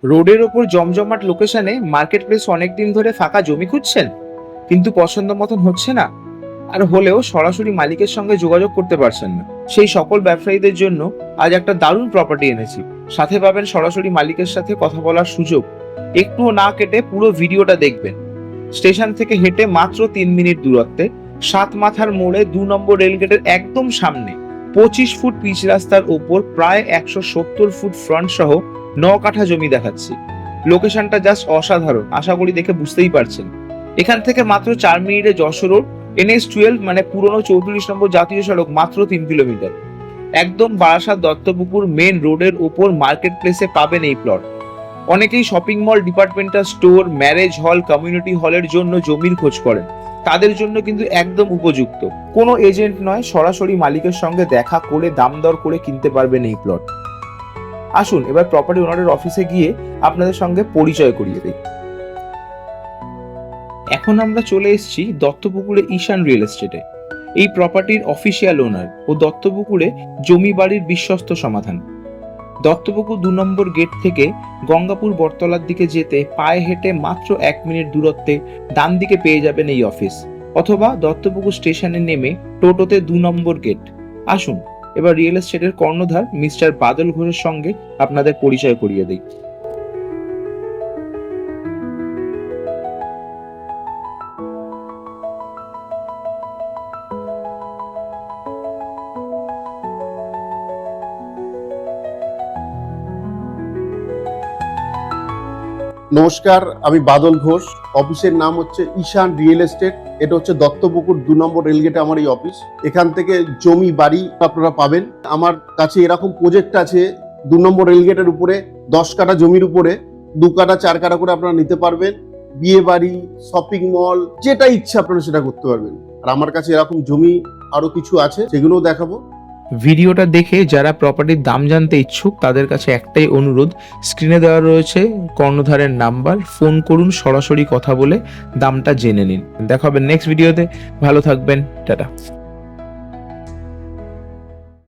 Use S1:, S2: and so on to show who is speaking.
S1: রোডের ওপর জমজমাট লোকেশনে মার্কেট প্লেস অনেকদিন ধরে ফাঁকা জমি খুঁজছেন, কিন্তু পছন্দ মতন হচ্ছে না, আর হলেও সরাসরি মালিকের সঙ্গে যোগাযোগ করতে পারছেন না, সেই সকল ব্যবসায়ীদের জন্য আজ একটা দারুণ প্রপার্টি এনেছি। সাথে পাবেন সরাসরি মালিকের সাথে কথা বলার সুযোগ। একটুও না কেটে পুরো ভিডিওটা দেখবেন। স্টেশন থেকে হেঁটে মাত্র 3 মিনিট দূরত্বে, সাত মাথার মোড়ে 2 নম্বর রেলগেটের একদম সামনে 25 ফুট পিচ রাস্তার ওপর প্রায় 170 ফুট ফ্রন্ট সহ 9 কাঠা জমি দেখাচ্ছি। লোকেশনটা জাস্ট অসাধারণ, আশা করি দেখে বুঝতেই পারছেন। এখান থেকে মাত্র 4 মিনিটে যশোর রোড, NH-12 মানে পুরনো 34 নম্বর জাতীয় সড়ক, মাত্র 3 কিলোমিটার। একদম বারাসাত দত্তপুকুর মেন রোডের ওপর মার্কেট প্লেসে পাবেন এই প্লট। অনেকেই shopping mall, departmental store, marriage hall, community হলের জন্য জমির খোঁজ করেন, তাদের জন্য কিন্তু একদম উপযুক্ত। কোনো এজেন্ট নয়, সরাসরি মালিকের সঙ্গে দেখা করে দাম দর করে কিনতে পারবেন এই প্লট। আসুন এবার প্রপার্টি ওনারের অফিসে গিয়ে আপনাদের সঙ্গে পরিচয় করিয়ে দিই। এখন আমরা চলে এসেছি দত্তপুকুরে ঈশান রিয়েল এস্টেটে। এই প্রপার্টির অফিসিয়াল ওনার ও দত্তপুকুরে জমি বাড়ির বিশ্বস্ত সমাধান। দত্তপুকুর 2 নম্বর গেট থেকে গঙ্গাপুর বটতলার দিকে যেতে পায়ে হেঁটে মাত্র 1 মিনিট দূরত্বে ডান দিকে পেয়ে যাবেন এই অফিস, অথবা দত্তপুকুর স্টেশনে নেমে টোটোতে 2 নম্বর গেট। আসুন এবার রিয়েল এস্টেটের কর্ণধার মিস্টার বাদল ঘোষের সঙ্গে আপনাদের পরিচয় করিয়ে দিই।
S2: নমস্কার, আমি বাদল ঘোষ। অফিসের নাম হচ্ছে ঈশান রিয়েল এস্টেট। এটা হচ্ছে দত্তপুকুর 2 নম্বর রেলগেটে আমার এই অফিস। এখান থেকে জমি বাড়ি আপনারা পাবেন। আমার কাছে এরকম প্রজেক্ট আছে 2 নম্বর রেলগেটের উপরে 10 কাঠা জমির উপরে 2 কাঠা 4 কাঠা করে আপনারা নিতে পারবেন। বিয়ে বাড়ি, শপিং মল, যেটা ইচ্ছা আপনারা সেটা করতে পারবেন। আর আমার কাছে এরকম জমি আরো কিছু আছে, সেগুলোও দেখাবো।
S1: ভিডিওটা দেখে যারা প্রপার্টির দাম জানতে ইচ্ছুক তাদের কাছে একটাই অনুরোধ, স্ক্রিনে দেওয়া রয়েছে কর্ণধারের নাম্বার, ফোন করুন, সরাসরি কথা বলে দামটা জেনে নিন। দেখা হবে নেক্সট ভিডিওতে। ভালো থাকবেন, টাটা।